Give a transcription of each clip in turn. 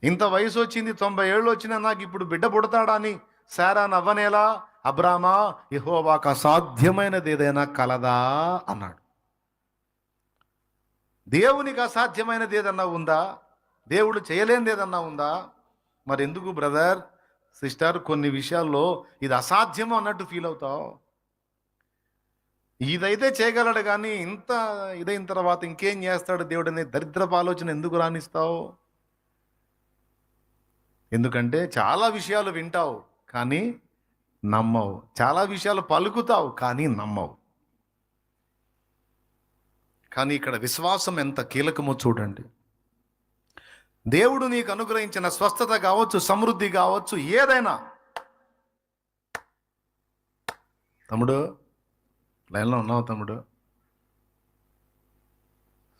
ఇంత వయసు వచ్చింది, 90 ఏళ్ళు వచ్చినా నాకు ఇప్పుడు బిడ్డ పుడతాడా అని శారా నవ్వనేలా, అబ్రామా, యెహోవాకు అసాధ్యమైనది ఏదైనా కలదా అన్నాడు. దేవునికి అసాధ్యమైనది ఏదన్నా ఉందా? దేవుడు చేయలేనిది ఏదన్నా ఉందా? మరి ఎందుకు బ్రదర్, సిస్టర్, కొన్ని విషయాల్లో ఇది అసాధ్యము అన్నట్టు ఫీల్ అవుతావు? ఇదైతే చేయగలడు కానీ ఇంత ఇదైన తర్వాత ఇంకేం చేస్తాడు దేవుడు అనే దరిద్రపు ఆలోచన ఎందుకు రాణిస్తావు? ఎందుకంటే చాలా విషయాలు వింటావు కానీ నమ్మవు, చాలా విషయాలు పలుకుతావు కానీ నమ్మవు. కానీ ఇక్కడ విశ్వాసం ఎంత కీలకమో చూడండి. దేవుడు నీకు అనుగ్రహించిన స్వస్థత కావచ్చు, సమృద్ధి కావచ్చు, ఏదైనా. తమ్ముడు లైన్లో ఉన్నావు? తమ్ముడు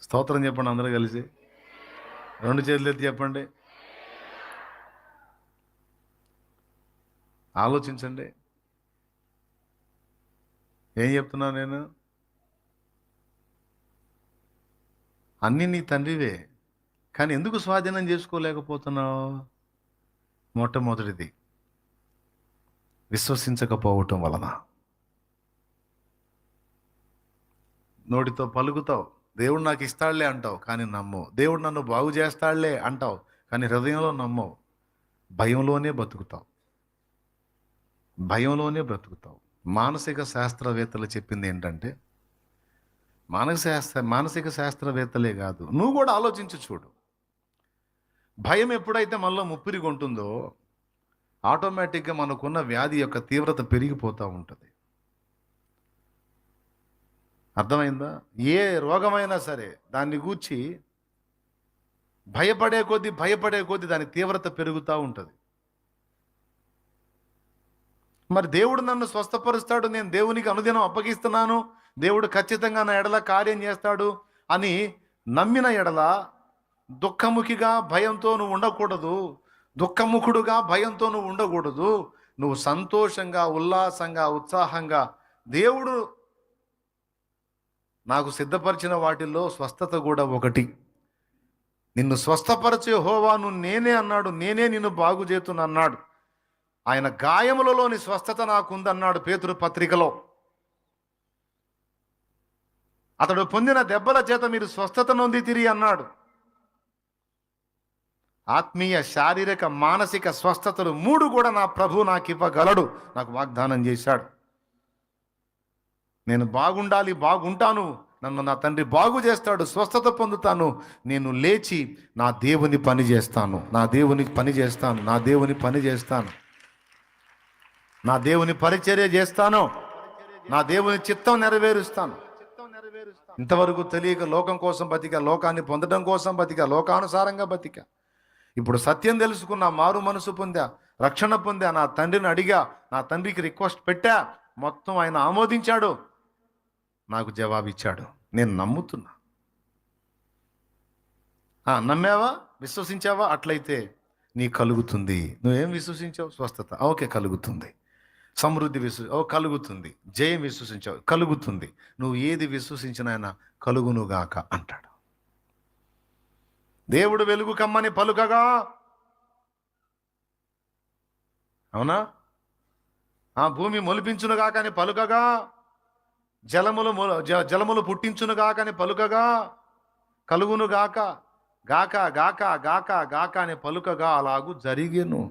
స్తోత్రం చెప్పండి, అందరూ కలిసి 2 చేతులు ఎత్తి చెప్పండి. ఆలోచించండి, ఏం చెప్తున్నా నేను? అన్నీ నీ తండ్రివే, కానీ ఎందుకు స్వాధీనం చేసుకోలేకపోతున్నావు? మొట్టమొదటిది విశ్వసించకపోవటం వలన. నోటితో పలుకుతావు, దేవుడు నాకు ఇస్తాడులే అంటావు కానీ నమ్మవు. దేవుడు నన్ను బాగు చేస్తాడులే అంటావు కానీ హృదయంలో నమ్మవు. భయంలోనే బతుకుతావు, భయంలోనే బ్రతుకుతావు. మానసిక శాస్త్రవేత్తలు చెప్పింది ఏంటంటే, మానసిక శాస్త్రవేత్తలే కాదు, నువ్వు కూడా ఆలోచించి చూడు. భయం ఎప్పుడైతే మనలో ముప్పిరిగా ఉంటుందో ఆటోమేటిక్గా మనకున్న వ్యాధి యొక్క తీవ్రత పెరిగిపోతూ ఉంటుంది. అర్థమైందా? ఏ రోగమైనా సరే దాన్ని గూర్చి భయపడే కొద్దీ దాని తీవ్రత పెరుగుతూ ఉంటుంది. మరి దేవుడు నన్ను స్వస్థపరుస్తాడు, నేను దేవునికి అనుదినం అప్పగిస్తున్నాను, దేవుడు ఖచ్చితంగా నా ఎడల కార్యం చేస్తాడు అని నమ్మిన ఎడల దుఃఖముఖిగా భయంతో నువ్వు ఉండకూడదు, దుఃఖముఖుడుగా భయంతో నువ్వు ఉండకూడదు. నువ్వు సంతోషంగా, ఉల్లాసంగా, ఉత్సాహంగా, దేవుడు నాకు సిద్ధపరిచిన వాటిల్లో స్వస్థత కూడా ఒకటి. నిన్ను స్వస్థపరచే యెహోవాను నేనే అన్నాడు, నేనే నిన్ను బాగు చేతున్నా అన్నాడు. ఆయన గాయములలోని స్వస్థత నాకుందన్నాడు పేతురు పత్రికలో. అతడు పొందిన దెబ్బల చేత మీరు స్వస్థత నొందితిరి అన్నాడు. ఆత్మీయ, శారీరక, మానసిక స్వస్థతలు 3 కూడా నా ప్రభు నాకు ఇవ్వగలడు, నాకు వాగ్దానం చేశాడు. నేను బాగుండాలి, బాగుంటాను, నన్ను నా తండ్రి బాగు చేస్తాడు, స్వస్థత పొందుతాను, నేను లేచి నా దేవుని పని చేస్తాను, నా దేవునికి పని చేస్తాను, నా దేవుని పని చేస్తాను, నా దేవుని పరిచర్య చేస్తాను, నా దేవుని చిత్తం నెరవేరుస్తాను. ఇంతవరకు తెలియక లోకం కోసం బతిక, లోకాన్ని పొందడం కోసం బతిక, లోకానుసారంగా బతిక. ఇప్పుడు సత్యం తెలుసుకున్నా, మారు మనసు పొందా, రక్షణ పొందా, నా తండ్రిని అడిగా, నా తండ్రికి రిక్వెస్ట్ పెట్టా, మొత్తం ఆయన ఆమోదించాడు, నాకు జవాబిచ్చాడు. నేను నమ్ముతున్నా. నమ్మావా? విశ్వసించావా? అట్లయితే నీ కలుగుతుంది. నువ్వేం విశ్వసించావు? స్వస్థత, ఓకే, కలుగుతుంది. సమృద్ధి కలుగుతుంది. జయం విశ్వసించావు, కలుగుతుంది. నువ్వు ఏది విశ్వసించిన ఆయన కలుగునుగాక అంటాడు. దేవుడు వెలుగు కమ్మని పలుకగా, అవునా? భూమి మొలిపించునుగాక అని పలుకగా, జలములు పుట్టించునుగాక అని పలుకగా, కలుగునుగాక, గాక గాక గాక గాక అని పలుకగా అలాగూ జరిగెను.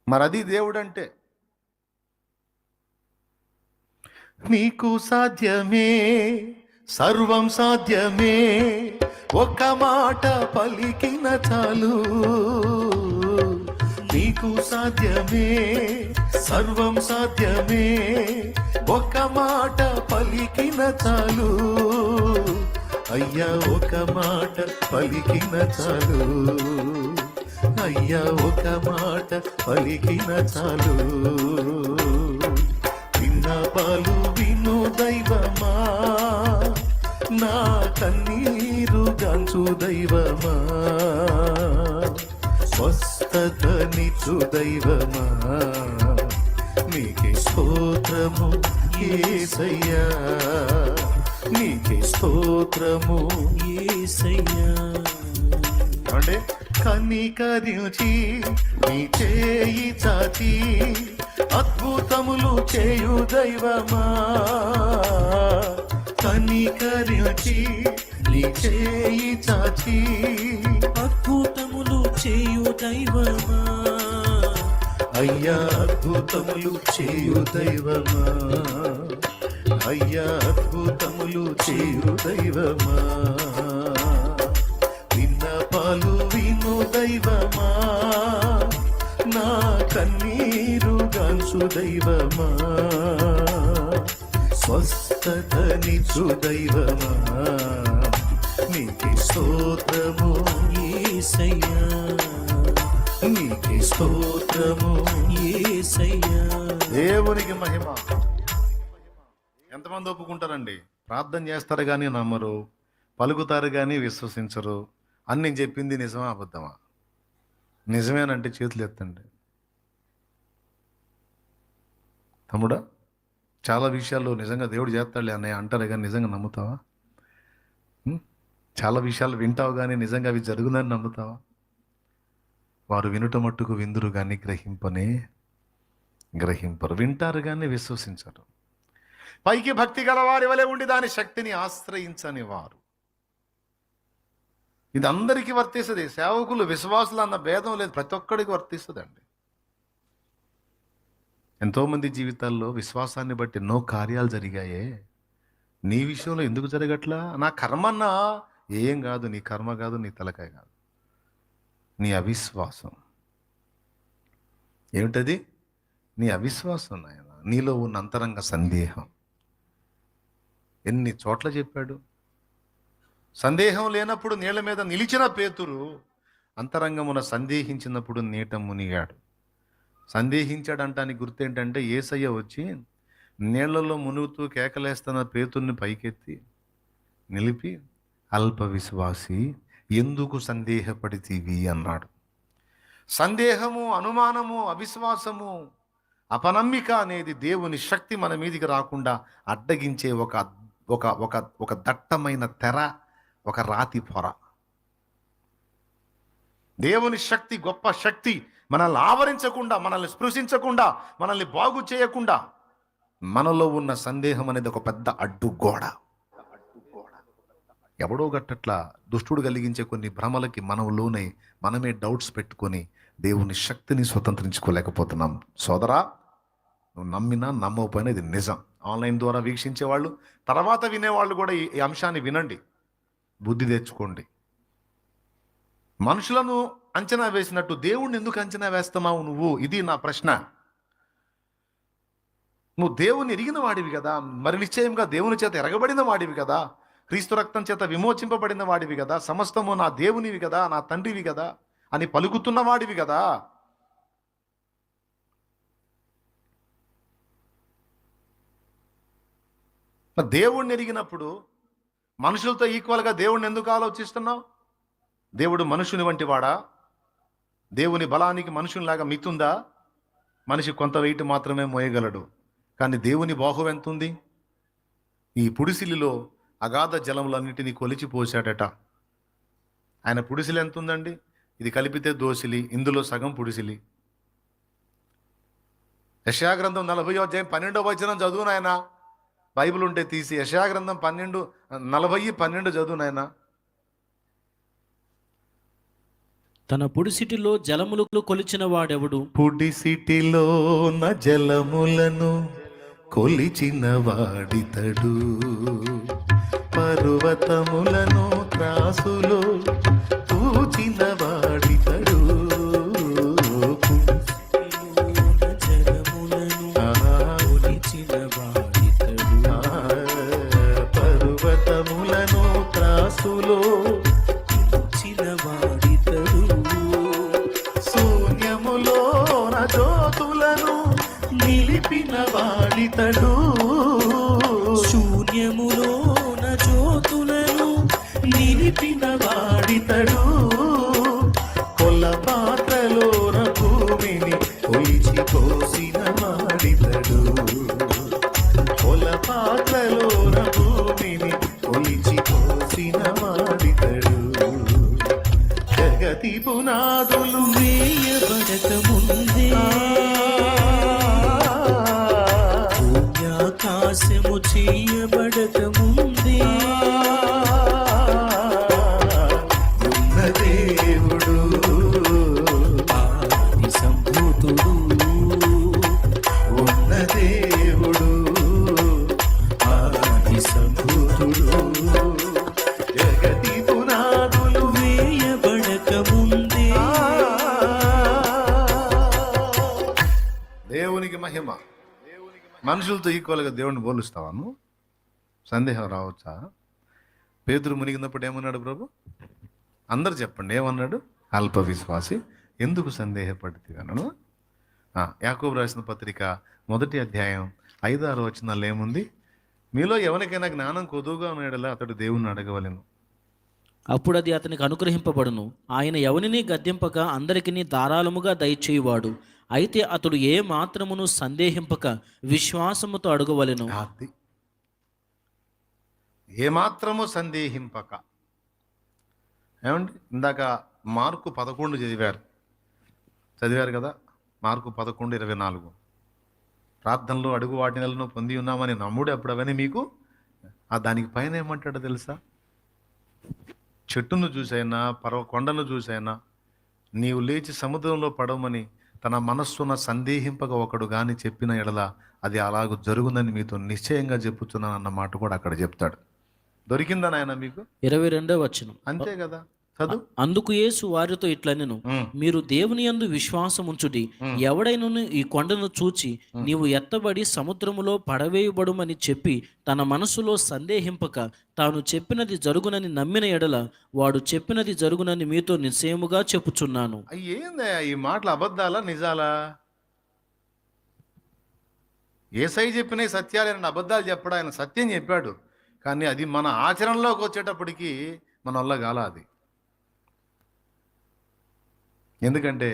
మరి అది దేవుడంటే. నీకు సాధ్యమే, సర్వం సాధ్యమే, ఒక్క మాట పలికిన చాలు. నీకు సాధ్యమే, సర్వం సాధ్యమే, ఒక్క మాట పలికిన చాలు. అయ్యా ఒక మాట పలికిన చాలు, అయ్యా ఒక మాట పలికిన చాలు. విన్నపాలు విను దైవమా, నా కన్నీరు గాంచు దైవమా, స్వస్థతనిచ్చు దైవమా, నీకే స్తోత్రము యేసయ్యా, నీకే స్తోత్రము యేసయ్యా. అంటే కనికరించి నీ చేయి చాచి అద్భుతములు చేయు దైవమా, కనికరించి నీ చేయి చాచి అద్భుతములు చేయు దైవమా, అయ్యా అద్భుతములు చేయు దైవమా, అయ్యా అద్భుతములు చేయు దైవమా, విన్నపాలు విను దైవమా, నా కన్నీరు గాంచు దైవమా, స్వస్థతనిచ్చు దైవమా, నీకి స్తోత్రము యేసయ్యా, నీకి స్తోత్రము యేసయ్యా. దేవునికి మహిమ. ఎంతమంది ఒప్పుకుంటారండి? ప్రార్థన చేస్తారు కానీ నమ్మరు, పలుకుతారు కానీ విశ్వసించరు. అని నేను చెప్పింది నిజమా అబద్ధమా? నిజమేనంటే చేతులు ఎత్తండి. తమ్ముడా, చాలా విషయాల్లో నిజంగా దేవుడు చేస్తాడులే అన్నయ్య అంటారు కానీ నిజంగా నమ్ముతావా? చాలా విషయాలు వింటావు కానీ నిజంగా అవి జరుగునని నమ్ముతావా? వారు వినుట మట్టుకు విందురు కానీ గ్రహింపరు. వింటారు కానీ విశ్వసించరు. పైకి భక్తి గల వారి వలె ఉండి దాని శక్తిని ఆశ్రయించని వారు. ఇది అందరికీ వర్తిస్తుంది. సేవకులు విశ్వాసులు అన్న భేదం లేదు, ప్రతి ఒక్కడికి వర్తిస్తుందండి. ఎంతోమంది జీవితాల్లో విశ్వాసాన్ని బట్టి ఎన్నో కార్యాలు జరిగాయే. నీ విషయంలో ఎందుకు జరగట్లా? నా కర్మన్నా ఏం కాదు, నీ కర్మ కాదు, నీ తలకాయ కాదు, నీ అవిశ్వాసం. ఏమిటది? నీ అవిశ్వాసం నాయన, నీలో ఉన్న అంతరంగ సందేహం. ఎన్ని చోట్ల చెప్పాడు. సందేహం లేనప్పుడు నీళ్ల మీద నిలిచిన పేతురు అంతరంగమున సందేహించినప్పుడు నీట మునిగాడు. సందేహించాడంటానికి గుర్తేంటంటే యేసయ్య వచ్చి నీళ్లలో మునుగుతూ కేకలేస్తున్న పేతుర్ని పైకెత్తి నిలిపి, అల్ప విశ్వాసి ఎందుకు సందేహపడితీవి అన్నాడు. సందేహము, అనుమానము, అవిశ్వాసము, అపనమ్మిక అనేది దేవుని శక్తి మన మీదికి రాకుండా అడ్డగించే ఒక దట్టమైన తెర, ఒక రాతి పొర. దేవుని శక్తి, గొప్ప శక్తి మనల్ని ఆవరించకుండా, మనల్ని స్పృశించకుండా, మనల్ని బాగు చేయకుండా మనలో ఉన్న సందేహం అనేది ఒక పెద్ద అడ్డుగోడ. ఎవడో గట్టట్లా దుష్టుడు కలిగించే కొన్ని భ్రమలకి మనం లోనై మనమే డౌట్స్ పెట్టుకొని దేవుని శక్తిని స్వతంత్రించుకోలేకపోతున్నాం. సోదరా, నువ్వు నమ్మినా నమ్మకపోయినా ఇది నిజం. ఆన్లైన్ ద్వారా వీక్షించే వాళ్ళు, తర్వాత వినేవాళ్ళు కూడా ఈ అంశాన్ని వినండి, బుద్ధి తెచ్చుకోండి. మనుషులను అంచనా వేసినట్టు దేవుణ్ణి ఎందుకు అంచనా వేస్తున్నావు నువ్వు? ఇది నా ప్రశ్న. నువ్వు దేవుని ఎరిగిన వాడివి కదా, మరి నిశ్చయంగా దేవుని చేత ఎరగబడిన వాడివి కదా, క్రీస్తు రక్తం చేత విమోచింపబడిన వాడివి కదా, సమస్తము నా దేవునివి కదా, నా తండ్రివి కదా అని పలుకుతున్న వాడివి కదా. దేవుణ్ణి ఎరిగినప్పుడు మనుషులతో ఈక్వల్గా దేవుణ్ణి ఎందుకు ఆలోచిస్తున్నావు? దేవుడు మనుషుని వంటి వాడా? దేవుని బలానికి మనుషునిలాగా మితుందా? మనిషి కొంత వెయిట్ మాత్రమే మోయగలడు, కానీ దేవుని బాహువు ఎంత ఉంది? ఈ పుడిసిలిలో అగాధ జలములన్నిటినీ కొలిచి పోశాడట. ఆయన పుడిసిలి ఎంత ఉందండి? ఇది కలిపితే దోసిలి, ఇందులో సగం పుడిసిలి. యెషయా గ్రంథం 40వ అధ్యాయం 12వ వచనం చదువు నాయన. బైబిల్ ఉంటే తీసి యెషయా గ్రంథం 40:12 చదువు నాయన. తన పుడిసిటిలో జలములు కొలిచిన వాడెవడు? పుడిసిటిలో నా జలములను కొలిచిన వాడితడు, పర్వతములను త్రాసులో తూచిన వాడితడు. పర్వతములను త్రాసులో తూచిన వాడితడు, శూన్యములో నా జ్యోతులను నిలిపిన వాడితడు. శూన్యములోన జ్యోతులను నిలిపిన వాడితడు, కొలపాత్రలోన భూమిని కొలిచి పోసిన వాడితడు, కొలపాత్రలోన భూమిని కొలిచి పోసిన వాడితడు. జగతి పునాదులు వేయబడక ముందే భూమ్యాకాశము చేయబడక ముందే ఉన్న దేవుడు ఆది సంభూతుడు ఉన్న దేవుడు ఆది సంభూతుడు జగతి పునాదులు వేయబడక ముందే దేవునికి మహిమ. మనుషులతో ఈక్వల్గా దేవుడిని పోలుస్తావాను? సందేహం రావచ్చా? పేతురు మునిగినప్పుడు ఏమన్నాడు ప్రభు? అందరు చెప్పండి, ఏమన్నాడు? అల్ప విశ్వాసి, ఎందుకు సందేహపడితే అన్నాను. యాకోబు రాసిన పత్రిక 1వ అధ్యాయం 5-6 వచనాల్లో ఏముంది? మీలో ఎవరికైనా జ్ఞానం కొదువుగా ఉన్నాడలా అతడు దేవుణ్ణి అడగవలెను. అప్పుడు అది అతనికి అనుగ్రహింపబడును. ఆయన ఎవనిని గద్దింపక అందరికిని ధారాళముగా దయచేయువాడు. అయితే అతడు ఏ మాత్రమును సందేహింపక విశ్వాసముతో అడగవలెను. అది ఏమాత్రము సందేహింపక. ఏమండి, ఇందాక మార్కు 11 చదివారు కదా? మార్కు 11:24 ప్రార్థనలో అడుగు వాటినలను పొంది ఉన్నామని నమ్ముడు అప్పుడు అవన్నీ మీకు. దానికి పైన ఏమంటాడో తెలుసా? చెట్టును చూసైనా కొండను చూసైనా నీవు లేచి సముద్రంలో పడవమని తన మనస్సున సందేహింపక ఒకడు గాని చెప్పిన ఎడల అది అలాగూ జరుగునని మీతో నిశ్చయంగా చెప్పుచున్నాను అన్న మాట కూడా అక్కడ చెప్తాడు. దొరికిందా నాయన మీకు? 22వ వచనం. అంతే కదా, చదువు. అందుకు యేసు వారితో ఇట్లనెను, మీరు దేవుని యందు విశ్వాసముంచుడి. ఎవడైనను ఈ కొండను చూచి నీవు ఎత్తబడి సముద్రములో పడవేయబడుమని చెప్పి తన మనసులో సందేహింపక తాను చెప్పినది జరుగునని నమ్మిన ఎడల వాడు చెప్పినది జరుగునని మీతో నిశ్చయముగా చెప్పుచున్నాను. ఏందా ఈ మాటలు? అబద్ధాలా నిజాలా? యేసయ్య చెప్పిన సత్యాలు అబద్ధాలు చెప్పడా? ఆయన సత్యం చెప్పాడు, కానీ అది మన ఆచరణలోకి వచ్చేటప్పటికి మన వల్ల కాల అది. ఎందుకంటే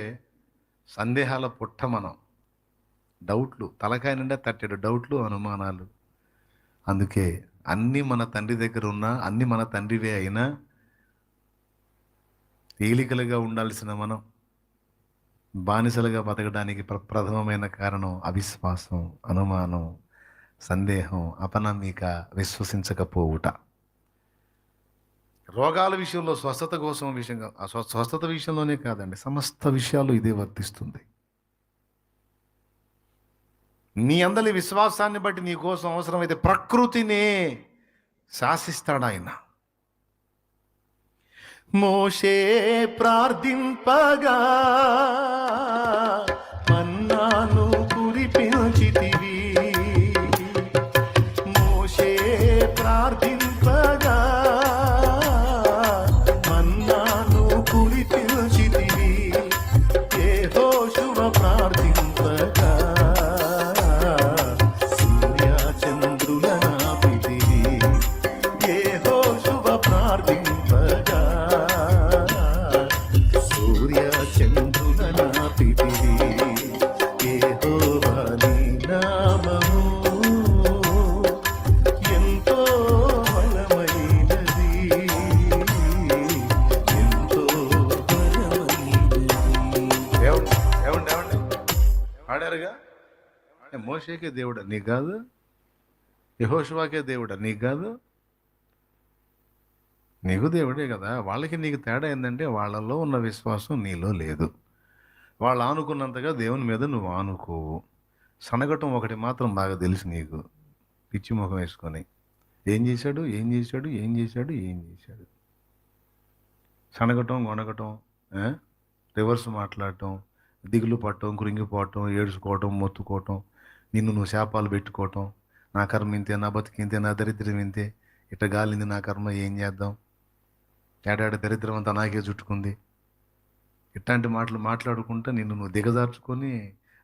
సందేహాల పుట్ట మనం. డౌట్లు, తలకాయ నిండా తట్టెడు డౌట్లు, అనుమానాలు. అందుకే అన్నీ మన తండ్రి దగ్గర ఉన్నా, అన్నీ మన తండ్రివే అయినా తేలికలుగా ఉండాల్సిన మనం బానిసలుగా బతకడానికి ప్రథమమైన కారణం అవిశ్వాసం, అనుమానం, సందేహం, అపనమ్మిక, విశ్వసించకపోవుట. రోగాల విషయంలో స్వస్థత కోసం స్వస్థత విషయంలోనే కాదండి, సమస్త విషయాలు ఇదే వర్తిస్తుంది. నీ అందరి విశ్వాసాన్ని బట్టి నీ కోసం అవసరమైతే ప్రకృతినే శాసిస్తాడు ఆయన. మోషే ప్రార్థింపగా మన్నాను కురిపించితివి. మోషే ప్రార్థింపగా మన్నాను కురిపించితివి. యెహోషువ ప్రార్థింపగా సూర్య చంద్రుల నాపితివి. యెహోషువ ప్రార్థింపగా సూర్య చంద్రుల నాపితివి. యెహోవా నీ నామము ఎంతో బలమైనది, ఎంతో బలమైనది. ఏమండి ఆడారుగా, మోషేకే దేవుడా నీకు కాదు? యెహోషువాకే దేవుడా నీకు కాదు? నీకు దేవుడే కదా. వాళ్ళకి నీకు తేడా ఏంటంటే వాళ్ళలో ఉన్న విశ్వాసం నీలో లేదు. వాళ్ళు ఆనుకున్నంతగా దేవుని మీద నువ్వు ఆనుకోవు. సనగటం ఒకటి మాత్రం బాగా తెలుసు నీకు, పిచ్చి ముఖం వేసుకొని. ఏం చేశాడు, ఏం చేశాడు, ఏం చేశాడు, ఏం చేశాడు. సనగటం, గొనగటం, రివర్స్ మాట్లాడటం, దిగులు పట్టడం, కృంగిపోవటం, ఏడుచుకోవటం, మొత్తుకోవటం, నిన్ను నువ్వు శాపాలు పెట్టుకోవటం. నా కర్మ ఇంతే, నా బతికింతే, నా దరిద్రం ఇంతే, ఇట్ట గాలింది నా కర్మ, ఏం చేద్దాం, ఏడాది దరిద్రం అంతా నాకే చుట్టుకుంది. ఇట్లాంటి మాటలు మాట్లాడుకుంటా నిన్ను నువ్వు దిగజార్చుకొని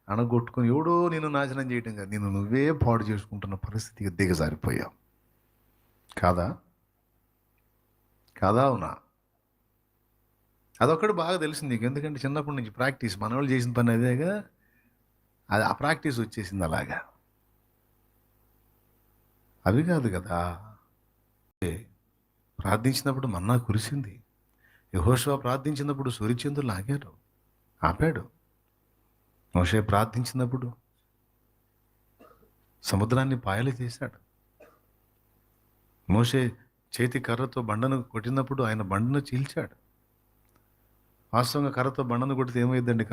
అణగొట్టుకొని ఎవడో నిన్ను నాశనం చేయటం కాదు, నిన్ను నువ్వే పాడు చేసుకుంటున్న పరిస్థితికి దిగజారిపోయావు. కాదా? కాదా? అవునా? అదొక్కటి బాగా తెలిసింది నీకు, ఎందుకంటే చిన్నప్పటి నుంచి ప్రాక్టీస్. మన వాళ్ళు చేసిన పని అదేగా, అది ఆ ప్రాక్టీస్ వచ్చేసింది అలాగా. అవి కాదు కదా, ప్రార్థించినప్పుడు మన్నా కురిసింది. యెహోషువ ప్రార్థించినప్పుడు సూర్యచంద్రులు ఆగారు, ఆపాడు. మోషే ప్రార్థించినప్పుడు సముద్రాన్ని పాయలు చేశాడు. మోషే చేతి కర్రతో బండను కొట్టినప్పుడు ఆయన బండను చీల్చాడు. వాస్తవంగా కర్రతో బండను కొడితే ఏమైందండి?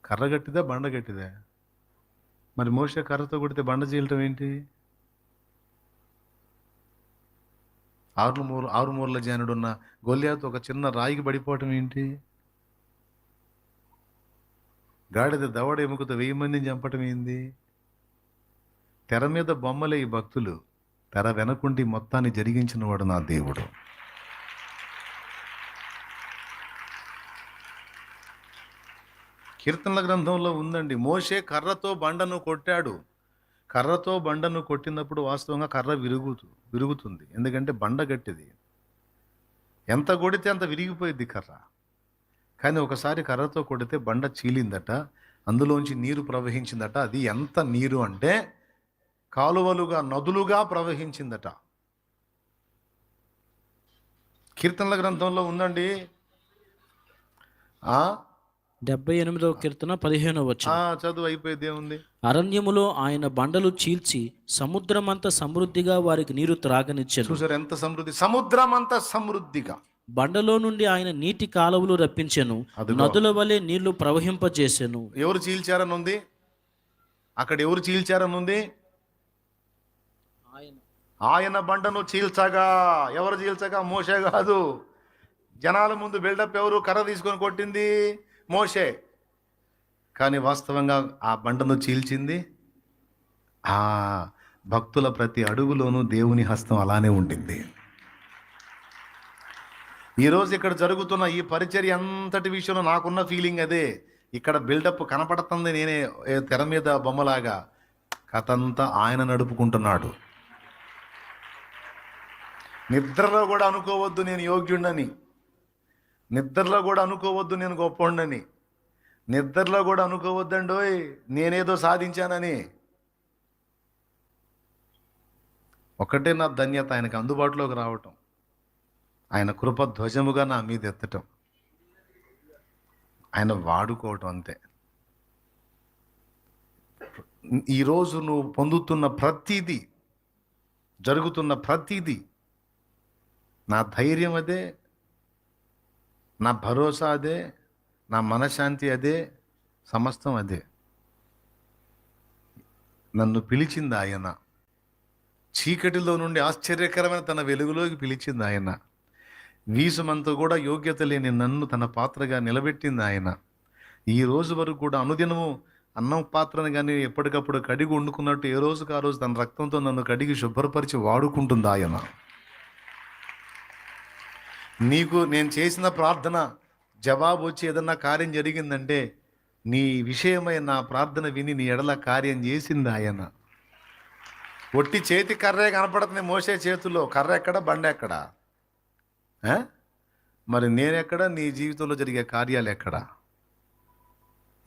కర్ర గట్టిదా, బండ గట్టిదా? మరి మోషే కర్రతో కొడితే బండ చీలటం ఏంటి? ఆరు మూరల జానుడున్న గొల్లియాతు ఒక చిన్న రాయికి పడిపోవటం ఏంటి? గాడిద దవడ ఎముకతో 1000 మందిని చంపటం ఏంది? తెర మీద బొమ్మలే ఈ భక్తులు, తెర వెనకుండి మొత్తాన్ని జరిగించిన వాడు నా దేవుడు. కీర్తనల గ్రంథంలో ఉందండి, మోషే కర్రతో బండను కొట్టాడు. కర్రతో బండను కొట్టినప్పుడు వాస్తవంగా కర్ర విరుగుతుంది. ఎందుకంటే బండ గట్టిది, ఎంత కొడితే అంత విరిగిపోయింది కర్ర. కానీ ఒకసారి కర్రతో కొడితే బండ చీలిందట, అందులోంచి నీరు ప్రవహించిందట. అది ఎంత నీరు అంటే కాలువలుగా, నదులుగా ప్రవహించిందట. కీర్తనల గ్రంథంలో ఉందండి. 78వ కీర్తన 15వ వచనం. చదువు అయిపోయేది ఏముంది? అరణ్యములో ఆయన బండలు చీల్చి సముద్రమంత సమృద్ధిగా వారికి నీరు త్రాగనిచ్చారు. చూసారు ఎంత సమృద్ధి? సముద్రమంత సమృద్ధిగా బండలో నుండి ఆయన నీటి కాలువలు రప్పించెను, నదుల వలె నీళ్లు ప్రవహింపజేసెను. ఎవరు చీల్చారని ఉంది అక్కడ? ఎవరు చీల్చారని ఉంది? ఆయన బండను చీల్చగా. ఎవరు చీల్చగా? మోషే కాదు. జనాల ముందు బిల్డప్ ఎవరు? కర్ర తీసుకొని కొట్టింది మోషే. కానీ వాస్తవంగా ఆ బండను చీల్చింది ఆ భక్తుల ప్రతి అడుగులోనూ దేవుని హస్తం అలానే ఉండింది. ఈరోజు ఇక్కడ జరుగుతున్న ఈ పరిచర్య అంతటి విషయంలో నాకున్న ఫీలింగ్ అదే. ఇక్కడ బిల్డప్ కనపడుతుంది, నేనే తెర మీద బొమ్మలాగా. కథ అంతా ఆయన నడుపుకుంటున్నాడు. నిద్రలో కూడా అనుకోవద్దు నేను యోగ్యుడని, నిద్రలో కూడా అనుకోవద్దు నేను గొప్పోండని, నిద్రలో కూడా అనుకోవద్దండోయ్ నేనేదో సాధించానని. ఒకటే నా ధన్యత, ఆయనకు అందుబాటులోకి రావటం, ఆయన కృప ధ్వజముగా నా మీద ఎత్తటం, ఆయన వాడుకోవటం, అంతే. ఈరోజు నువ్వు పొందుతున్న ప్రతిదీ, జరుగుతున్న ప్రతిదీ, నా ధైర్యం అదే, నా భరోసా అదే, నా మనశ్శాంతి అదే, సమస్తం అదే. నన్ను పిలిచింది ఆయన, చీకటిలో నుండి ఆశ్చర్యకరమైన తన వెలుగులోకి పిలిచింది ఆయన. వీసమంతా కూడా యోగ్యత లేని నన్ను తన పాత్రగా నిలబెట్టింది ఆయన. ఈ రోజు వరకు కూడా అనుదినము అన్నం పాత్రను కానీ ఎప్పటికప్పుడు కడిగి వండుకున్నట్టు ఏ రోజుకు ఆ రోజు తన రక్తంతో నన్ను కడిగి శుభ్రపరిచి వాడుకుంటుంది ఆయన. నీకు నేను చేసిన ప్రార్థన జవాబు వచ్చి ఏదన్నా కార్యం జరిగిందంటే నీ విషయమై నా ప్రార్థన విని నీ ఎడల కార్యం చేసింది ఆయన. ఒట్టి చేతి కర్రే కనపడుతుంది మోసే చేతుల్లో, కర్ర ఎక్కడ, బండ ఎక్కడ? మరి నేనెక్కడ? నీ జీవితంలో జరిగే కార్యాలు ఎక్కడ?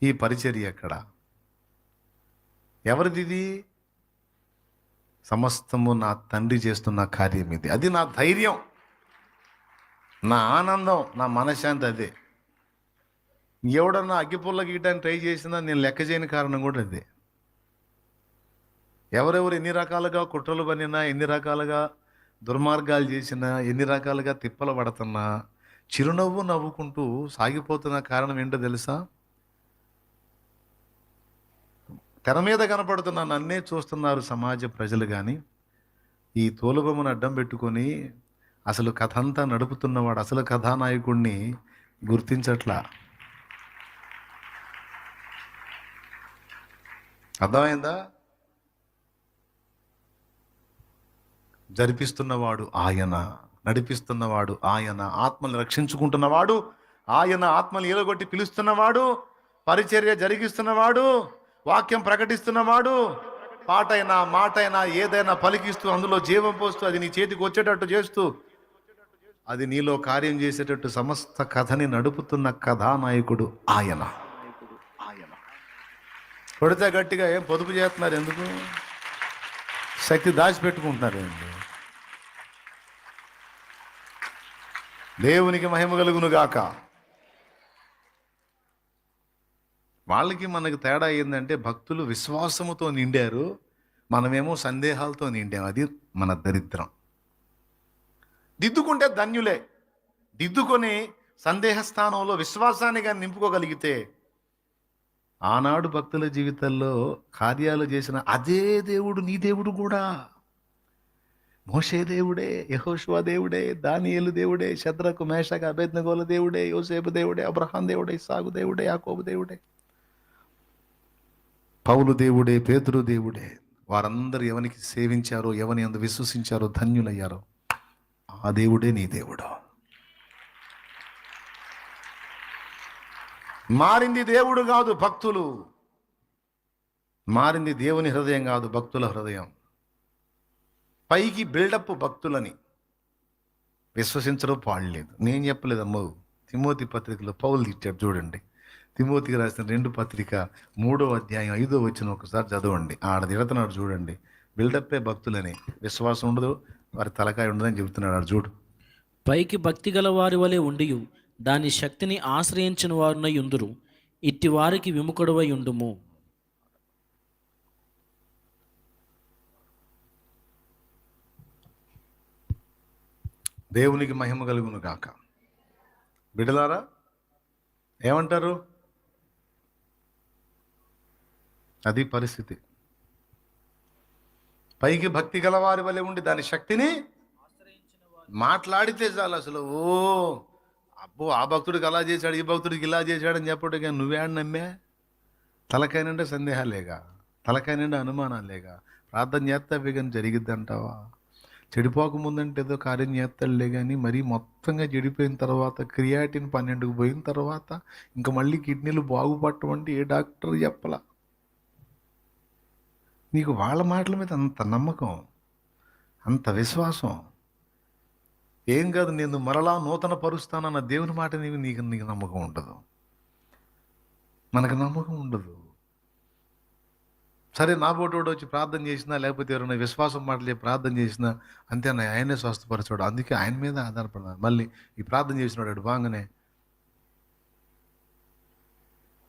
ఈ పరిచర్య ఎక్కడ? ఎవరిది? సమస్తము నా తండ్రి చేస్తున్న కార్యం ఇది. అది నా ధైర్యం, నా ఆనందం, నా మనశ్శాంతి అదే. ఎవడన్నా అగ్గిపుల్ల గీయడానికి ట్రై చేసినా నేను లెక్క చేయని కారణం కూడా అదే. ఎవరెవరు ఎన్ని రకాలుగా కుట్రలు పనినా, ఎన్ని రకాలుగా దుర్మార్గాలు చేసినా, ఎన్ని రకాలుగా తిప్పలు పడుతున్నా, చిరునవ్వు నవ్వుకుంటూ సాగిపోతున్న కారణం ఏంటో తెలుసా? తెర మీద కనపడుతున్న నన్నే చూస్తున్నారు సమాజ ప్రజలు, కానీ ఈ తోలుబొమ్మను అడ్డం పెట్టుకొని అసలు కథ అంతా నడుపుతున్నవాడు, అసలు కథానాయకుడిని గుర్తించట్లా. అర్థమైందా? జరిపిస్తున్నవాడు ఆయన, నడిపిస్తున్నవాడు ఆయన, ఆత్మలు రక్షించుకుంటున్నవాడు ఆయన, ఆత్మలు ఏలగొట్టి పిలుస్తున్నవాడు, పరిచర్య జరిగిస్తున్నవాడు, వాక్యం ప్రకటిస్తున్నవాడు, పాటైనా మాటైనా ఏదైనా పలికిస్తూ అందులో జీవం పోస్తూ అది నీ చేతికి వచ్చేటట్టు చేస్తూ అది నీలో కార్యం చేసేటట్టు సమస్త కథని నడుపుతున్న కథానాయకుడు ఆయన. కొడితే గట్టిగా ఏం పొదుపు చేస్తున్నారు? ఎందుకు? శక్తి దాచిపెట్టుకుంటున్నారు ఏంటి? దేవునికి మహిమ కలుగును గాక. వాళ్ళకి మనకు తేడా ఏంటంటే భక్తులు విశ్వాసముతో నిండారు, మనమేమో సందేహాలతో నిండాం. అది మన దరిద్రం. దిద్దుకుంటే ధన్యులే. దిద్దుకొని సందేహ స్థానంలో విశ్వాసాన్ని కానీ నింపుకోగలిగితే ఆనాడు భక్తుల జీవితాల్లో కార్యాలు చేసిన అదే దేవుడు నీ దేవుడు కూడా. మోషే దేవుడే, యెహోషువ దేవుడే, దానియేలు దేవుడే, శద్రకు మేషకు అబేద్నెగోల దేవుడే, యోసేపు దేవుడే, అబ్రహాం దేవుడే, ఇస్సాకు దేవుడే, యాకోబు దేవుడే, పౌలు దేవుడే, పేతురు దేవుడే. వారందరూ ఎవరికి సేవించారో, ఎవని అందు విశ్వసించారో ధన్యులయ్యారో ఆ దేవుడే నీ దేవుడు. మారింది దేవుడు కాదు, భక్తులు. మారింది దేవుని హృదయం కాదు, భక్తుల హృదయం. పైకి బిల్డప్ భక్తులని విశ్వసించడం పాడలేదు. నేను చెప్పలేదమ్మో. తిమోతి పత్రికలో పౌలు తిట్టాడు చూడండి. తిమోతికి రాసిన 2 పత్రిక 3వ అధ్యాయం 5వ వచనం ఒకసారి చదవండి. ఆడ తిడుతున్నాడు చూడండి. బిల్డప్పే భక్తులని, విశ్వాసం ఉండదు, వారి తలకాయ ఉండదని చెబుతున్నాడు. ఆడు చూడు. పైకి భక్తి గల వారి వలె ఉండియు దాని శక్తిని ఆశ్రయించిన వారునై ఉందురు. ఇట్టి వారికి విముఖుడవై ఉండుము. దేవునికి మహిమ కలుగును గాక. బిడ్డలారా ఏమంటారు? అది పరిస్థితి. పైకి భక్తి గలవారి వలె ఉండి దాని శక్తిని మాట్లాడితే చాలు. అసలు అబ్బో ఆ భక్తుడికి అలా చేశాడు, ఈ భక్తుడికి ఇలా చేశాడని చెప్పడానికి నువ్వేడు నమ్మే? తలకాయ నిండా సందేహాలేగా, తలకాయ నిండా అనుమానాలేగా. ప్రార్థన చేస్తావే కానీ జరిగిద్ది అంటావా? చెడిపోకముందంటే ఏదో కార్యం చేస్తాడులే కానీ మరీ మొత్తంగా చెడిపోయిన తర్వాత, క్రియాటిన్ 12కు పోయిన తర్వాత ఇంకా మళ్ళీ కిడ్నీలు బాగుపడటం ఏ డాక్టర్ చెప్పలా. నీకు వాళ్ళ మాటల మీద అంత నమ్మకం, అంత విశ్వాసం. ఏం కాదు, నేను మరలా నూతన పరుస్తానన్న దేవుని మాట నీకు నమ్మకం ఉండదు, మనకు నమ్మకం ఉండదు. సరే నా పోటోడు వచ్చి ప్రార్థన చేసినా, లేకపోతే ఎవరైనా విశ్వాసం మాటలే ప్రార్థన చేసినా అంతే, ఆయనే స్వస్థపరచాడు, అందుకే ఆయన మీద ఆధారపడాలి. మళ్ళీ ఈ ప్రార్థన చేసినాడు బాగానే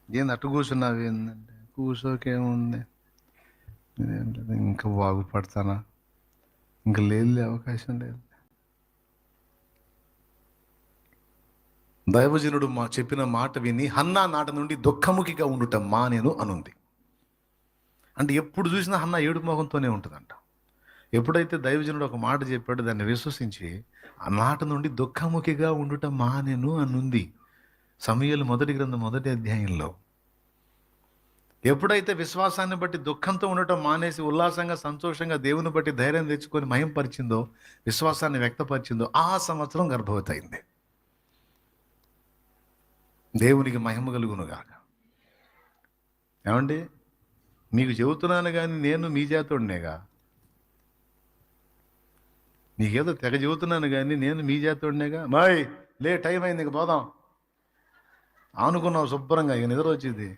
ఏంది అట్టు కూర్చున్నావు ఏంటంటే, కూర్చోకేముంది, ఇంకా బాగుపడతానా, ఇంకా లేదు, అవకాశం లేదు. దైవజనుడు చెప్పిన మాట విని హన్నా నాట నుండి దుఃఖముఖిగా ఉండుట మానేను అనుంది. అంటే ఎప్పుడు చూసినా హన్నా ఏడు మొహంతోనే ఉంటుందంట. ఎప్పుడైతే దైవజనుడు ఒక మాట చెప్పాడో దాన్ని విశ్వసించి ఆ నాట నుండి దుఃఖముఖిగా ఉండుట మానేను అనుంది. సమూయేలు 1వ గ్రంథం 1వ అధ్యాయంలో. ఎప్పుడైతే విశ్వాసాన్ని బట్టి దుఃఖంతో ఉండటం మానేసి ఉల్లాసంగా, సంతోషంగా దేవుని బట్టి ధైర్యం తెచ్చుకొని మహింపరిచిందో, విశ్వాసాన్ని వ్యక్తపరిచిందో, ఆ సంవత్సరం గర్భవతి అయింది. దేవునికి మహిమ కలుగును గాక. ఏమండి, మీకు చెబుతున్నాను కానీ నేను మీ జాతోడినేగా. నీకేదో తెగ చెబుతున్నాను కానీ నేను మీ జాతోడినేగా. మాయ్ లే, టైం అయింది, ఇంక పోదాం అనుకున్నావు శుభ్రంగా, ఇక నిద్ర వచ్చింది.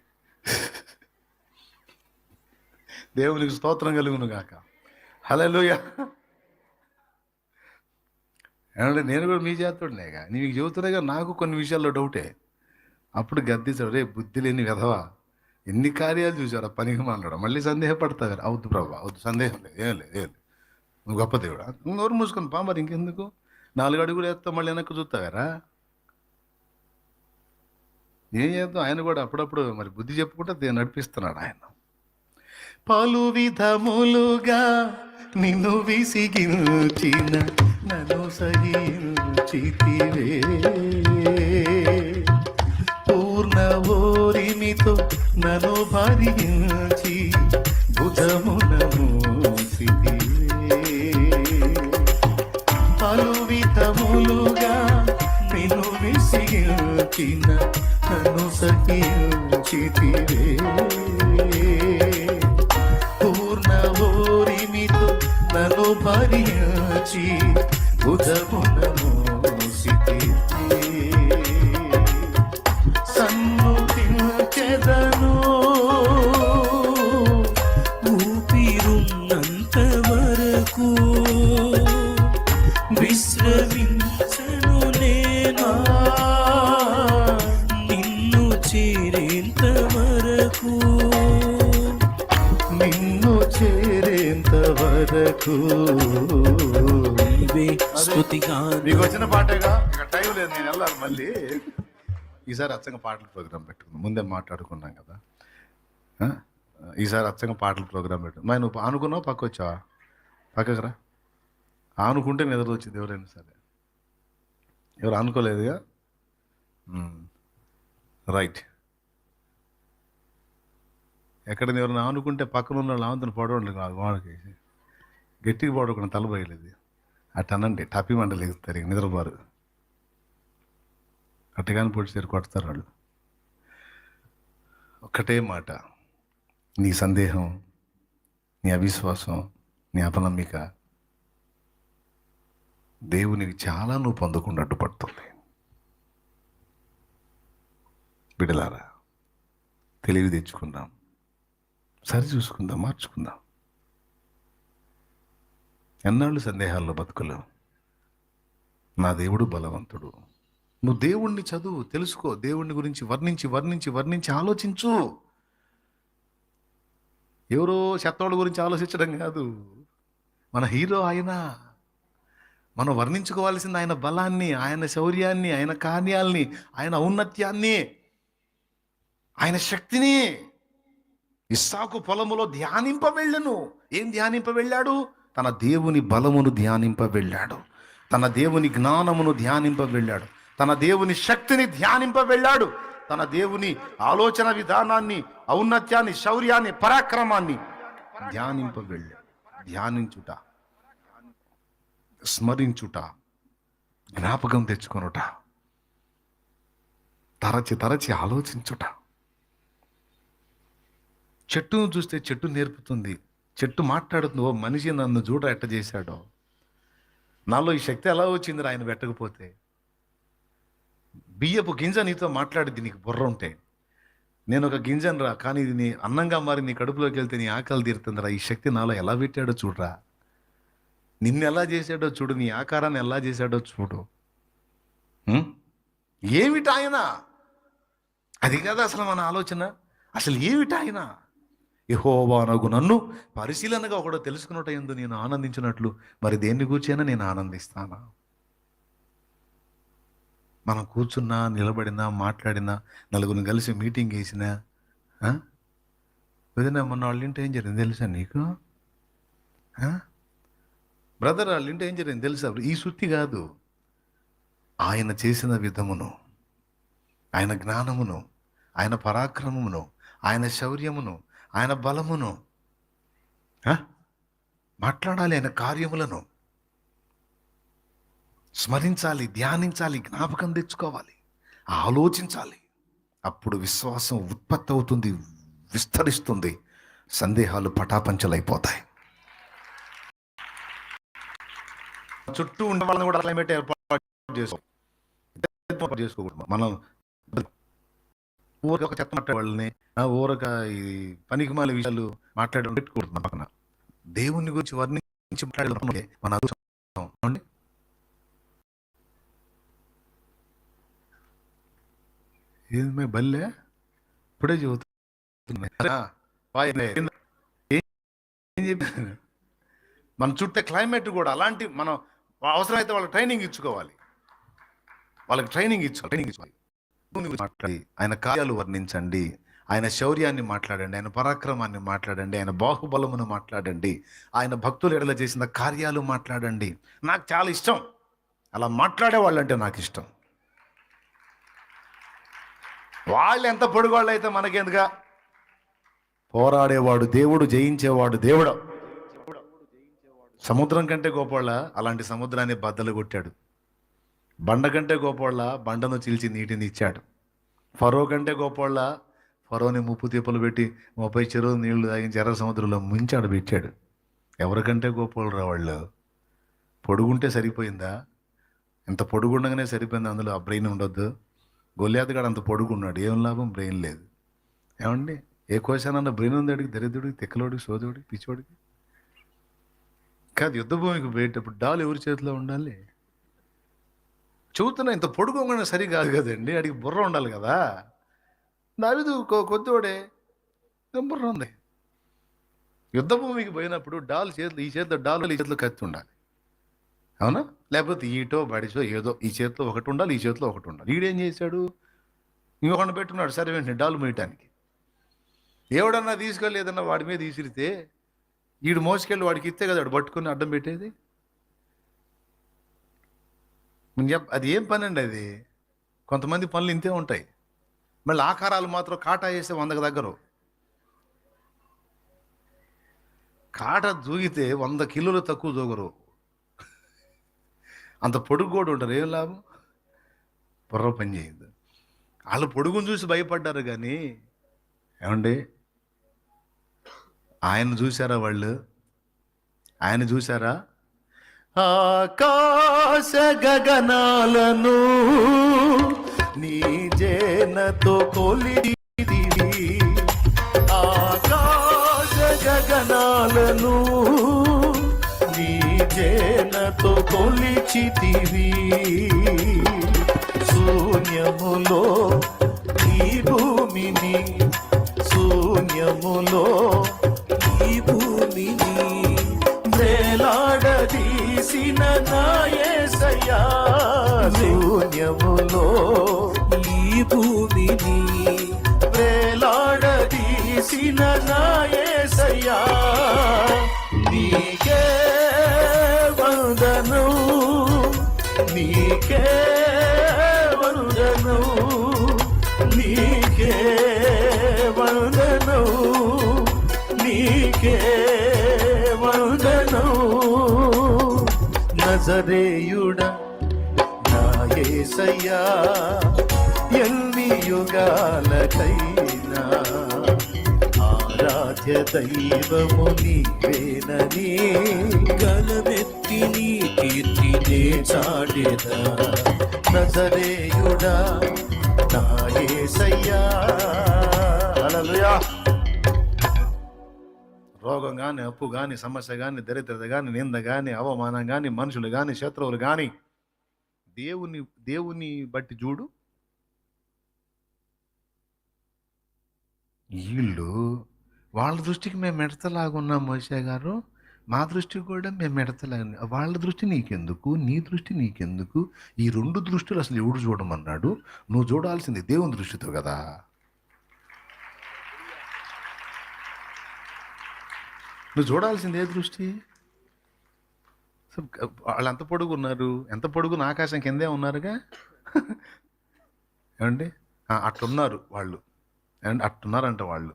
దేవునికి స్తోత్రం కలుగును గాక. హల్లెలూయా. ఏమంటే నేను కూడా మీ జాతోడినేగా. నీకు చెబుతున్నాగా, నాకు కొన్ని విషయాల్లో డౌటే. అప్పుడు గద్దించాడు, రే బుద్ధి లేని వెధవా, ఎన్ని కార్యాలు చూసాడు, పనికి మాట్లాడు, మళ్ళీ సందేహపడతావు. అవుద్దు ప్రభా, అవుద్దు, సందేహం లేదు, ఏం లేదు, నువ్వు గొప్ప దేవుడా, నోరు మూసుకొని పా, మరి ఇంకెందుకు 4 అడుగులు వేస్తావు, మళ్ళీ వెనక్కి చూస్తావారా? ఏం చేద్దాం, ఆయన కూడా అప్పుడప్పుడు మరి బుద్ధి చెప్పుకుంటే నడిపిస్తున్నాడు ఆయన. పలు విధములుగా నిన్ను విసిగించిన నన్ను సహించితివే, పూర్ణ ఓరిమితో నన్ను భరించి భుజమున మోసితివే. పలు విధములుగా నిన్ను విసిగించిన నన్ను సహించితివే, పూర్ణ ఓరిమితో నన్ను భరించి భుజమున మోసితివే. సన్నుతించెదను ఊపిరున్నంత వరకు, విశ్రమించను నేను నీవే స్తుతిగా. మీకు వచ్చిన పాటేగా, ఇక టైం లేదు, నేను వెళ్ళాలి మళ్ళీ. ఈసారి అచ్చంగా పాటల ప్రోగ్రాం పెట్టుకుందాం, ముందే మాట్లాడుకున్నాం కదా. ఈసారి అచ్చంగా పాటల ప్రోగ్రాం పెట్టు. మరి నువ్వు ఆనుకున్నావు, పక్క వచ్చావా? పక్కకు రా. ఆనుకుంటే నిద్ర వచ్చింది ఎవరైనా సరే. ఎవరు అనుకోలేదుగా, రైట్. ఎక్కడ ఎవరైనా ఆనుకుంటే పక్కన ఉన్న వాళ్ళు ఆమెతో పడవండి, వాళ్ళకి గట్టిగా పడకుండా తలబోయలేదు అట్ట అనండి, టపి మంటలు ఎగుతారు, ఇక నిద్రపోరు. అట్టగాని పొడిచారు, కొడతారు వాళ్ళు. ఒక్కటే మాట, నీ సందేహం, నీ అవిశ్వాసం, నీ అపనమ్మిక దేవునికి చాలా నువ్వు పొందకుండా అడ్డుపడుతుంది. బిడలారా, తెలివి తెచ్చుకుందాం, సరి చూసుకుందాం, మార్చుకుందాం. ఎన్నాళ్ళు సందేహాల్లో బతుకులు. నా దేవుడు బలవంతుడు. నువ్వు దేవుణ్ణి చదువు, తెలుసుకో, దేవుణ్ణి గురించి వర్ణించి వర్ణించి వర్ణించి ఆలోచించు. ఎవరో చెత్తోళ్ళ గురించి ఆలోచించడం కాదు, మన హీరో ఆయన. మనం వర్ణించుకోవాల్సింది ఆయన బలాన్ని, ఆయన శౌర్యాన్ని, ఆయన కార్యాల్ని, ఆయన ఔన్నత్యాన్ని, ఆయన శక్తిని. ఇస్సాకు పొలములో ధ్యానింప వెళ్ళను. ఏం ధ్యానింప వెళ్ళాడు? తన దేవుని బలమును ధ్యానింప వెళ్ళాడు, తన దేవుని జ్ఞానమును ధ్యానింప వెళ్ళాడు, తన దేవుని శక్తిని ధ్యానింప వెళ్ళాడు, తన దేవుని ఆలోచన విధానాన్ని, ఔన్నత్యాన్ని, శౌర్యాన్ని, పరాక్రమాన్ని ధ్యానింప వెళ్ళాడు. ధ్యానించుట, స్మరించుట, జ్ఞాపకం తెచ్చుకొనుట, తరచి తరచి ఆలోచించుట. చెట్టును చూస్తే చెట్టు నేర్పుతుంది, చెట్టు మాట్లాడుతుంది, ఓ మనిషి నన్ను చూడ ఎట్ట చేశాడో, నాలో ఈ శక్తి ఎలా వచ్చింది ఆయన పెట్టకపోతే. బియ్యపు గింజ నీతో మాట్లాడిద్ది, నీకు బుర్ర ఉంటే. నేను ఒక గింజను రా, కానీ ఇది నీ అన్నంగా మారి నీ కడుపులోకి వెళ్తే నీ ఆకలి తీరుతుందిరా. ఈ శక్తి నాలో ఎలా పెట్టాడో చూడరా, నిన్ను ఎలా చేశాడో చూడు, నీ ఆకారాన్ని ఎలా చేశాడో చూడు. ఏమిటి ఆయన? అది కదా అసలు మన ఆలోచన. అసలు ఏమిటి ఆయన? యెహోవానగు నన్ను పరిశీలనగా ఒకడో తెలుసుకున్నట్టు ఎందు నేను ఆనందించినట్లు మరి దేన్ని కూర్చైనా నేను ఆనందిస్తానా? మనం కూర్చున్నా, నిలబడినా, మాట్లాడినా, నలుగురిని కలిసి మీటింగ్ వేసినా, వదిన మొన్న వాళ్ళ ఇంటి ఏం జరిగింది తెలుసా నీకు? బ్రదర్ వాళ్ళ ఇంటి ఏం జరిగింది తెలుసా? ఈ సుత్తి కాదు, ఆయన చేసిన విధమును, ఆయన జ్ఞానమును, ఆయన పరాక్రమమును, ఆయన శౌర్యమును, ఆయన బలమును మాట్లాడాలి, ఆయన కార్యములను స్మరించాలి, ధ్యానించాలి, జ్ఞాపకం తెచ్చుకోవాలి, ఆలోచించాలి. అప్పుడు విశ్వాసం ఉత్పత్తి అవుతుంది, విస్తరిస్తుంది, సందేహాలు పటాపంచలైపోతాయి. చుట్టూ ఉన్న వాళ్ళని కూడా క్లైమేట్ ఏర్పాటు చేసుకోకూడదు. మనం ఊరికి ఒక చెత్త మాట్లాడే వాళ్ళని, ఊరక ఈ పనికిమాల విషయాలు మాట్లాడడం పెట్టుకూడదు. పక్కన దేవుని గురించి వర్ణించి మాట్లాడే మన అదృష్టం. ఏది బల్లే ఇప్పుడే చెబుతున్నా. ఏం చెప్పాను? మన చుట్టే క్లైమేట్ కూడా అలాంటి, మనం అవసరమైతే వాళ్ళకి ట్రైనింగ్ ఇచ్చుకోవాలి, వాళ్ళకి ట్రైనింగ్ ఇచ్చుకోవాలి. మాట్లాడి ఆయన కార్యాలు వర్ణించండి, ఆయన శౌర్యాన్ని మాట్లాడండి, ఆయన పరాక్రమాన్ని మాట్లాడండి, ఆయన బాహుబలమును మాట్లాడండి, ఆయన భక్తులు ఎడల చేసిన కార్యాలు మాట్లాడండి. నాకు చాలా ఇష్టం అలా మాట్లాడే వాళ్ళంటే, నాకు ఇష్టం. వాళ్ళు ఎంత పొడుగోళ్ళు అయితే మనకెందుగా? పోరాడేవాడు దేవుడు, జయించేవాడు దేవుడు. సముద్రం కంటే గొప్పవాళ్ళ అలాంటి సముద్రాన్ని బద్దలు కొట్టాడు. బండ కంటే గొప్పవాళ్ళ బండను చీల్చి నీటిని ఇచ్చాడు. ఫరో కంటే గొప్పవాళ్ళ ఫరోని ముప్పు తీపలు పెట్టి 30 చెరువులు నీళ్లు తాగించి ఎర్ర సముద్రంలో ముంచాడు పెట్టాడు. ఎవరికంటే గొప్పవాళ్ళు రా వాళ్ళు? పొడుగుంటే సరిపోయిందా? ఎంత పొడుగుండగానే సరిపోయింది, అందులో ఆ బ్రెయిన్ ఉండొద్దు. గొల్లియాతగాడు అంత పొడుగున్నాడు, ఏం లాభం? బ్రెయిన్ లేదు. ఏమండి, ఏ కోశానన్న బ్రెయిన్ ఉంది అడిగి, దరిద్రుడికి, తిక్కలోడికి, సోదరుడికి, పిచ్చోడికి కాదు. యుద్ధ భూమికి పోయేటప్పుడు డాలు ఎవరి చేతిలో ఉండాలి? చూస్తున్నా, ఇంత పొడుగుంగానే సరి కాదు కదండి, అడిగి బుర్ర ఉండాలి కదా. దావీదు కొద్దివాడే, బుర్ర ఉంది. యుద్ధ భూమికి పోయినప్పుడు డాల్ చేతులు, ఈ చేతిలో డాలు, ఈ చేతిలో కత్తి ఉండాలి, అవునా? లేకపోతే ఈటో బడిసో ఏదో, ఈ చేతిలో ఒకటి ఉండాలి, ఈ చేతిలో ఒకటి ఉండాలి. ఈడేం చేశాడు? ఇంకొకటి పెట్టుకున్నాడు సరే వెంటనే డాలు మోయటానికి. ఎవడన్నా తీసుకెళ్ళి ఏదన్నా వాడి మీద విసిరితే ఈడు మోసుకెళ్ళి వాడికి ఇస్తే కదా వాడు పట్టుకుని అడ్డం పెట్టేది. అది ఏం పని అండి అది? కొంతమంది పనులు ఇంతే ఉంటాయి. మళ్ళీ ఆకారాలు మాత్రం కాటా వేస్తే 100కు దగ్గర. కాట దూగితే 100 కిలోలు తక్కువ దూగరు. అంత పొడుగు కూడా ఉంటారు, ఏం లాభం? బుర్ర పని చేయదు. వాళ్ళు పొడుగును చూసి భయపడ్డారు కానీ ఏమండి, ఆయన చూసారా? ఆయన చూసారా? ఆకాశ గగనాలను నీ జేనతో కొలిదివి, ఆకాశ గగనాలను నీ జేనతో కొలిచితివి, శూన్యములో ఈ భూమిని, శూన్యములో ఈ భూమిని వేలాడదీసిన నా యేసయ్యా, శూన్యములో ఈ భూమిని వేలాడదీసిన నా యేసయ్యా, నీకే వందనం, నీకే వందనం, నీకే వందనం, నీకే వందనం. నజరేయుడా నా యేసయ్యా, ఎన్ని యుగాలకైనా ఆరాధ్య దైవము నీవేనని గలమెత్తి నీ కీర్తినే చాటెదా, నజరేయుడా నా యేసయ్యా. హల్లెలూయా. రోగం కానీ, అప్పు కానీ, సమస్య కానీ, దరిద్రత కానీ, నింద కానీ, అవమానం కానీ, మనుషులు కానీ, శత్రువులు కానీ, దేవుని బట్టి చూడు. వీళ్ళు వాళ్ళ దృష్టికి మేము మెడతలాగున్నాం మోషే గారు, మా దృష్టికి కూడా మేము మెడతలాగా. వాళ్ళ దృష్టి నీకెందుకు, నీ దృష్టి నీకెందుకు? ఈ 2 దృష్టిలు అసలు ఎవడు చూడమన్నాడు? నువ్వు చూడాల్సింది దేవుని దృష్టితో కదా. నువ్వు చూడాల్సింది ఏ దృష్టి? వాళ్ళు ఎంత పొడుగు ఉన్నారు, ఎంత పొడుగున ఆకాశం కిందే ఉన్నారుగా. ఏమండి, అట్లున్నారు వాళ్ళు, అండ్ అట్టున్నారంట వాళ్ళు.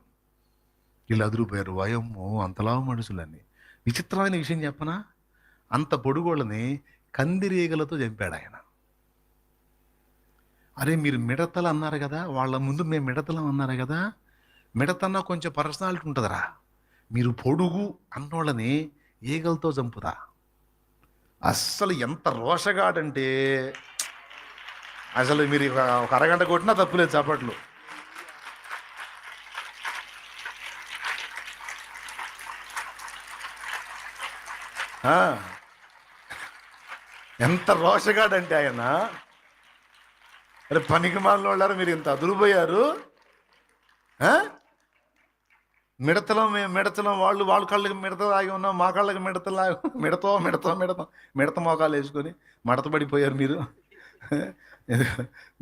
వీళ్ళు అదురుపోయారు, వయమ్మో అంతలా మనుషులని. విచిత్రమైన విషయం చెప్పనా, అంత పొడుగోళ్ళని కందిరీగలతో చంపాడు ఆయన. అరే మీరు మిడతలు అన్నారు కదా, వాళ్ళ ముందు మేము మిడతలం అన్నారు కదా. మిడతన్నా కొంచెం పర్సనాలిటీ ఉంటుందిరా. మీరు పొడుగు అన్నోళ్ళని ఈగలతో చంపుతా. అస్సలు ఎంత రోషగాడంటే అసలు మీరు ఒక అరగంట కొట్టినా తప్పులేదు చప్పట్లు. ఎంత రోషగాడంటే ఆయన. అరే పనికి మాలిన వాళ్ళారు, మీరు ఇంత అదురుపోయారు. మిడతలం వాళ్ళ కళ్ళకి మిడత లాగి ఉన్నాం, మా కళ్ళకి మిడత మోకాలు వేసుకొని మడతపడిపోయారు మీరు.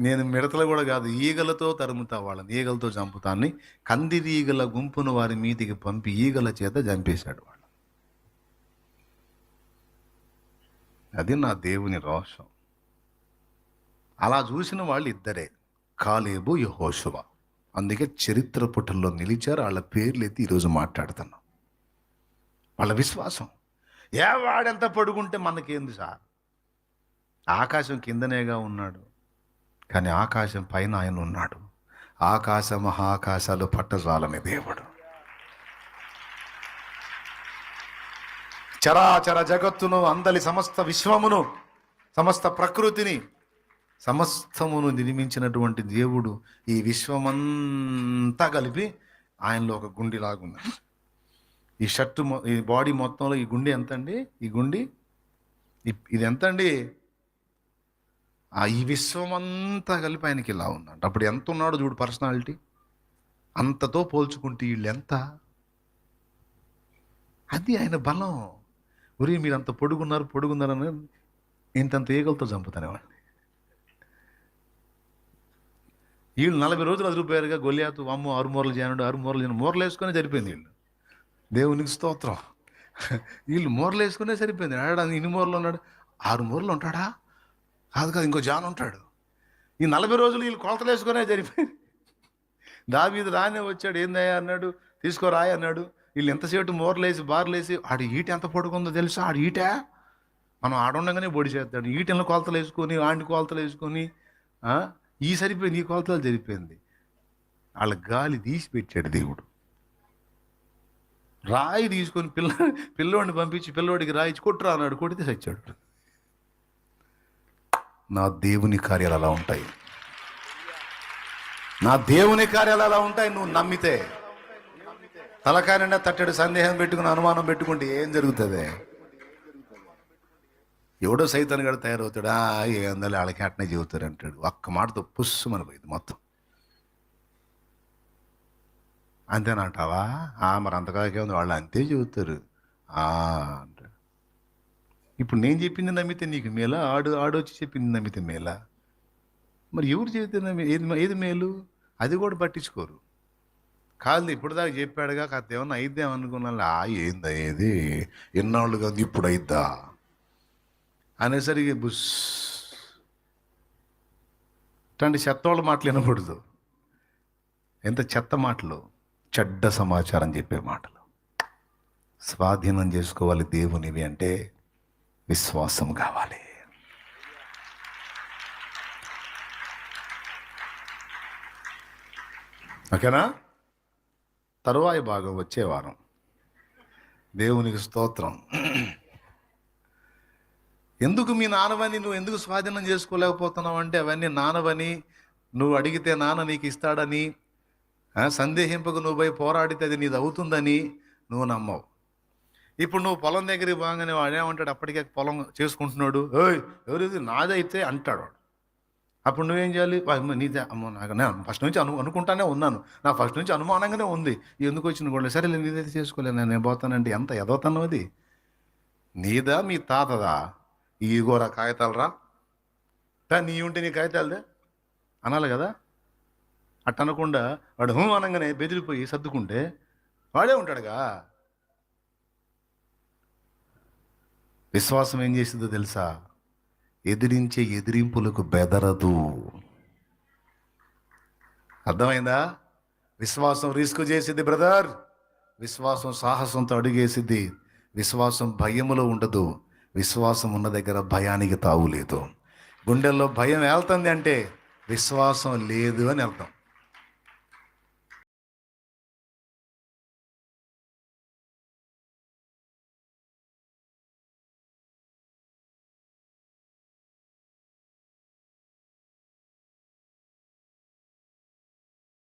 నేను మిడతలు కూడా కాదు, ఈగలతో తరుముతా వాళ్ళని, ఈగలతో చంపుతాన్ని. కందిరీగల గుంపును వారి మీదికి పంపి ఈగల చేత చంపేశాడు వాళ్ళు. అది నా దేవుని రోషం. అలా చూసిన వాళ్ళు ఇద్దరే, కాలేబు యెహోషువ. అందుకే చరిత్ర పుటల్లో నిలిచారు. వాళ్ళ పేర్లు ఎత్తి ఈరోజు మాట్లాడుతున్నాం. వాళ్ళ విశ్వాసం. వాడెంత పొడుగుంటే మనకేంది సార్? ఆకాశం కిందనేగా ఉన్నాడు, కానీ ఆకాశం పైన ఆయన ఉన్నాడు. ఆకాశ మహాకాశాలు పట్టజాలని దేవుడు. చరాచర జగత్తును, అందలి సమస్త విశ్వమును, సమస్త ప్రకృతిని, సమస్తమును నిర్మించినటువంటి దేవుడు ఈ విశ్వమంతా కలిపి ఆయనలో ఒక గుండెలాగున్నాడు. ఈ షర్టు, ఈ బాడీ మొత్తంలో ఈ గుండె ఎంత అండి? ఈ గుండె ఇది ఎంత అండి? ఈ విశ్వమంతా కలిపి ఆయనకి ఇలా ఉన్నాడు. అప్పుడు ఎంత ఉన్నాడో చూడు పర్సనాలిటీ. అంతతో పోల్చుకుంటే వీళ్ళు ఎంత. అది ఆయన బలం. ఒరే మీరు అంత పొడుగున్నారని ఇంతంత ఈగలతో చంపుతానేవాడిని. వీళ్ళు 40 రోజులు అదిరిపోయారుగా. గొల్లియాతు అమ్ము 6 మూరలు చేయనుడు 6 మూరలు చేయను మూరలు వేసుకొని సరిపోయింది. వీళ్ళు దేవునికి స్తోత్రం. వీళ్ళు మూరలు వేసుకునే సరిపోయింది. ఆడాడు ఇన్ని మూరలు ఉన్నాడు, 6 మూరలు ఉంటాడా? కాదు ఇంకో జాన్ ఉంటాడు. ఈ 40 రోజులు వీళ్ళు కొలతలు వేసుకునే సరిపోయింది. దావీదు రానే వచ్చాడు, ఏందయ్యా అన్నాడు, తీసుకోరాయి అన్నాడు. వీళ్ళు ఎంతసేపు మూరలేసి బార్లేసి ఆడు ఈట ఎంత పొడుగుందో తెలుసా? ఆడు ఈట మనం ఆడుండగానే పొడి చేస్తాడు. ఈటెలను కొలతలు వేసుకొని ఆడిని కొలతలు వేసుకొని ఈ సరిపోయింది, ఈ కొలతలు సరిపోయింది. వాళ్ళ గాలి తీసి పెట్టాడు దేవుడు. రాయి తీసుకొని పిల్లోడిని పంపించి పిల్లోడికి రాయిచి కొట్టురా అన్నాడు. కొడితే చచ్చాడు. నా దేవుని కార్యాలు అలా ఉంటాయి. నా దేవుని కార్యాలు అలా ఉంటాయి. నువ్వు నమ్మితే తలకాయ నిండా తట్టడు సందేహం పెట్టుకుని అనుమానం పెట్టుకుంటే ఏం జరుగుతుంది? ఎవడో సైతాన్ గడు తయారవుతాడు. ఏందో వాళ్ళకి అట్నే చెబుతారు అంటాడు. ఒక్క మాటతో పుస్సుమని పోయింది మొత్తం. అంతేనంటావా? మరి అంతకాకే ఉంది, వాళ్ళు అంతే చెబుతారు అంటాడు. ఇప్పుడు నేను చెప్పింది నమ్మితే నీకు మేలా? ఆడొచ్చి చెప్పింది నమ్మితే మేలా? మరి ఎవరు చెబితే ఏది మేలు? అది కూడా పట్టించుకోరు. కాదు ఇప్పుడు దాకా చెప్పాడుగా, కాస్త ఏమన్నా అయిద్దామనుకున్నా ఏందా ఏది ఎన్నాళ్ళు కాదు ఇప్పుడు అయిద్దా అనేసరికి బుస్ ఇట్లాంటి చెత్తోళ్ళ మాటలు వినకూడదు. ఎంత చెత్త మాటలు, చెడ్డ సమాచారం చెప్పే మాటలు. స్వాధీనం చేసుకోవాలి దేవునివి అంటే విశ్వాసం కావాలి. ఓకేనా? తరువాయి భాగం వచ్చే వారం. దేవునికి స్తోత్రం. ఎందుకు మీ నాన్నవని నువ్వు ఎందుకు స్వాధీనం చేసుకోలేకపోతున్నావు అంటే, అవన్నీ నాన్నవని నువ్వు అడిగితే నాన్న నీకు ఇస్తాడని, సందేహింపకు నువ్వు పోయి పోరాడితే అది నీది అవుతుందని నువ్వు నమ్మవు. ఇప్పుడు నువ్వు పొలం దగ్గరికి బాగానే వాడేమంటాడు, అప్పటికే పొలం చేసుకుంటున్నాడు, ఎవరిది నాదైతే అంటాడు. అప్పుడు నువ్వేం చేయాలి? నీదే అమ్మో, నాకు ఫస్ట్ నుంచి అనుకుంటానే ఉన్నాను, నాకు ఫస్ట్ నుంచి అనుమానంగానే ఉంది, ఎందుకు వచ్చిన కూడా సరే నీదైతే చేసుకోలేదు, నేను పోతానంటే ఎంత ఎదవుతాను. అది నీదా మీ తాతదా? ఈగోరా కాగితాలరా, నీ ఉంటే నీ కాగితాలదే అనాలి కదా. అట్ట అనకుండా వాడు అనగానే బెదిరిపోయి సర్దుకుంటే వాడే ఉంటాడుగా. విశ్వాసం ఏం చేసిందో తెలుసా? ఎదిరించే ఎదిరింపులకు బెదరదు. అర్థమైందా? విశ్వాసం రిస్క్ చేసింది బ్రదర్. విశ్వాసం సాహసంతో అడుగేసిద్ది. విశ్వాసం భయములో ఉండదు. విశ్వాసం ఉన్న దగ్గర భయానికి తావులేదు. గుండెల్లో భయం వెళ్తుంది అంటే విశ్వాసం లేదు అని అర్థం.